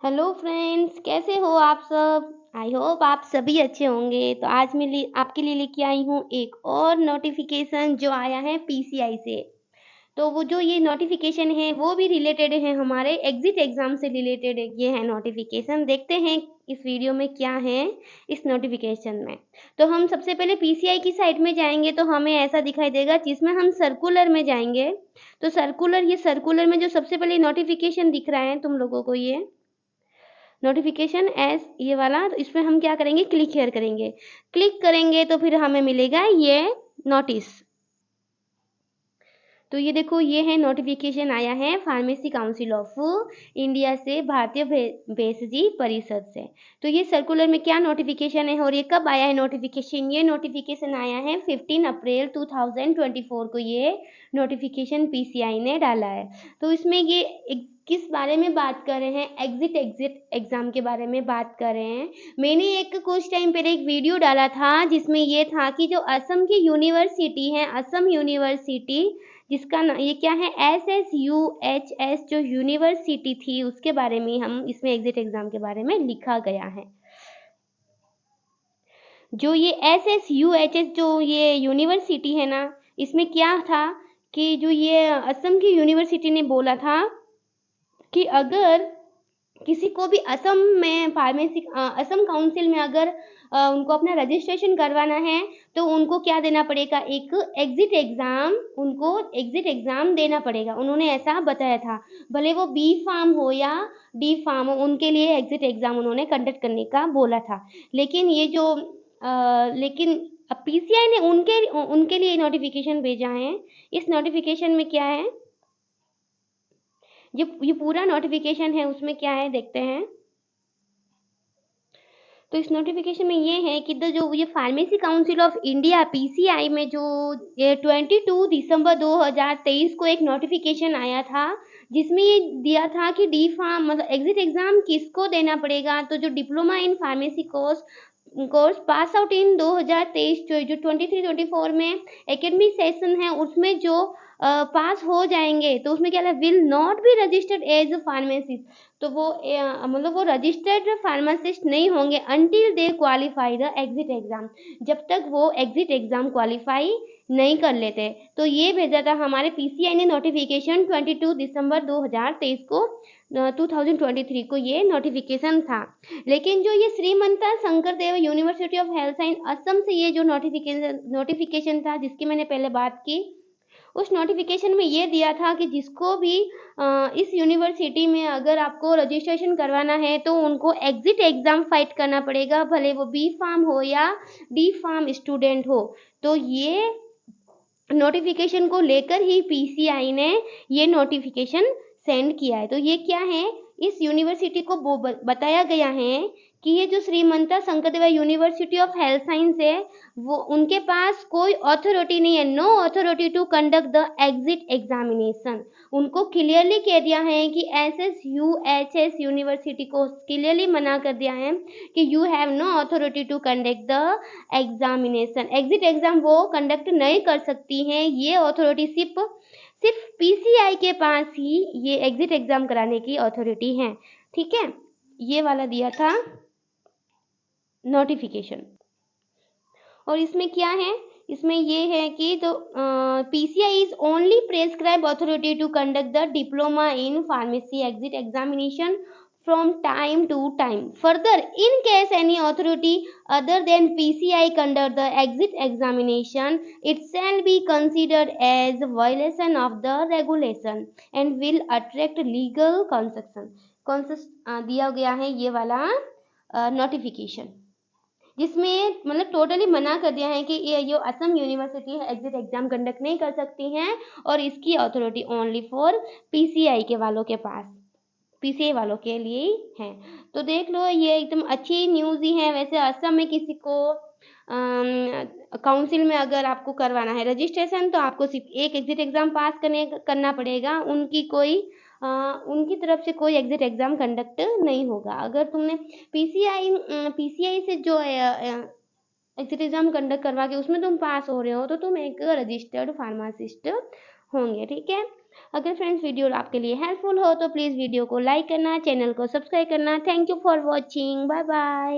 Hello friends, कैसे हो आप सब? आई होप आप सभी अच्छे होंगे। तो आज मैं आपके लिए लेके आई हूँ एक और नोटिफिकेशन जो आया है पीसीआई से। तो वो जो ये नोटिफिकेशन है वो भी रिलेटेड है हमारे एग्जिट एग्जाम से रिलेटेड ये है नोटिफिकेशन। देखते हैं इस वीडियो में क्या है इस नोटिफिकेशन में। तो हम सबसे पहले पीसीआई की साइट में जाएंगे तो हमें ऐसा दिखाई देगा, जिसमें हम सर्कुलर में जाएंगे। तो सर्कुलर में जो सबसे पहले नोटिफिकेशन दिख रहा है तुम लोगों को, ये नोटिफिकेशन एस ये वाला, तो इसमें हम क्या करेंगे, क्लिक हेयर करेंगे। क्लिक करेंगे तो फिर हमें मिलेगा ये नोटिस। तो ये देखो, ये है नोटिफिकेशन आया है फार्मेसी काउंसिल ऑफ इंडिया से, भारतीय भेषजी परिषद से। तो ये सर्कुलर में क्या नोटिफिकेशन है और ये कब आया है नोटिफिकेशन? ये नोटिफिकेशन आया है 15 अप्रैल 2024 को, ये नोटिफिकेशन पीसीआई ने डाला है। तो इसमें ये किस बारे में बात कर रहे हैं? एग्जिट एग्जाम के बारे में बात कर रहे हैं। मैंने कुछ टाइम पहले एक वीडियो डाला था जिसमें ये था कि जो असम की यूनिवर्सिटी है, असम यूनिवर्सिटी, जिसका ये क्या है, SSUHS जो यूनिवर्सिटी थी, उसके बारे में हम इसमें एग्जिट एग्जाम के बारे में लिखा गया है। जो ये SSUHS जो ये यूनिवर्सिटी है ना, इसमें क्या था कि जो ये असम की यूनिवर्सिटी ने बोला था कि अगर किसी को भी असम में असम काउंसिल में अगर उनको अपना रजिस्ट्रेशन करवाना है तो उनको क्या देना पड़ेगा, एक एग्जिट एग्जाम देना पड़ेगा। उन्होंने ऐसा बताया था, भले वो बी फार्म हो या डी फार्म हो, उनके लिए एग्जिट एग्जाम उन्होंने कंडक्ट करने का बोला था। लेकिन ये जो लेकिन पीसीआई ने उनके लिए नोटिफिकेशन भेजा है। इस नोटिफिकेशन में क्या है, ये पूरा नोटिफिकेशन है, उसमें क्या है देखते हैं। तो इस नोटिफिकेशन में ये है कि जो ये pharmacy council of India PCI में जो ये 22 दिसंबर 2023 को एक नोटिफिकेशन आया था, जिसमें ये दिया था कि डी फार्म मतलब एग्जिट एग्जाम किसको देना पड़ेगा। तो जो diploma in pharmacy course pass out in 2023 जो 23-24 में एकेडमिक सेशन है, उसमें जो पास हो जाएंगे तो उसमें क्या है, will not be registered as pharmacist. तो वो मतलब वो रजिस्टर्ड फार्मासिस्ट नहीं होंगे until they qualify the exit exam, जब तक वो एग्जिट एग्जाम क्वालिफाई नहीं कर लेते। तो ये भेजा था हमारे पीसीआई ने नोटिफिकेशन 22 दिसंबर 2023 को, 2023 को ये नोटिफिकेशन था। लेकिन जो ये Srimanta Sankardev university of health science Assam से ये जो नोटिफिकेशन था जिसकी मैंने पहले बात की, उस नोटिफिकेशन में ये दिया था कि जिसको भी इस यूनिवर्सिटी में अगर आपको रजिस्ट्रेशन करवाना है तो उनको एग्जिट एग्जाम फाइट करना पड़ेगा, भले वो बी फार्म हो या डी फार्म स्टूडेंट हो। तो ये नोटिफिकेशन को लेकर ही पीसीआई ने ये नोटिफिकेशन सेंड किया है। तो ये क्या है, इस यूनिवर्सिटी को बताया गया है कि ये जो Srimanta Sankardev university of health science है, वो उनके पास कोई अथॉरिटी नहीं है, no authority to conduct the exit examination. उनको क्लियरली कह दिया है कि SSUHS यूनिवर्सिटी को क्लियरली मना कर दिया है कि you have no authority to conduct the examination. Exit exam वो कंडक्ट नहीं कर सकती हैं, ये अथॉरिटी सिर्फ पीसीआई के पास ही ये एग्जिट एग्जाम कराने की अथॉरिटी है। ठीक है, ये वाला दिया था नोटिफिकेशन। और इसमें क्या है, इसमें ये है कि तो PCI is only prescribe authority to conduct the diploma in pharmacy exit examination from time to time. Further, in case any authority other than PCI conduct the exit examination, it shall be considered as violation of the regulation and will attract legal consequences। दिया गया है ये वाला notification, जिसमें मतलब totally मना कर दिया है कि ये जो असम यूनिवर्सिटी है एग्जिट एग्जाम कंडक्ट नहीं कर सकती हैं, और इसकी अथॉरिटी ओनली फॉर पीसीआई के वालों के पास, पीसीआई वालों के लिए ही है। तो देख लो, ये एकदम अच्छी न्यूज़ ही है। वैसे असम में किसी को काउंसिल में अगर आपको करवाना है रजिस्ट्रेशन, तो आपको सिर्फ एक एग्जिट एग्जाम पास करना पड़ेगा। उनकी तरफ से कोई एग्जिट एग्जाम कंडक्ट नहीं होगा। अगर तुमने पीसीआई से जो एग्जिट एग्जाम कंडक्ट करवा के उसमें तुम पास हो रहे हो तो तुम एक रजिस्टर्ड फार्मासिस्ट होंगे। ठीक है, अगर फ्रेंड्स वीडियो आपके लिए हेल्पफुल हो तो प्लीज़ वीडियो को लाइक करना, चैनल को सब्सक्राइब करना। Thank you for watching. Bye bye.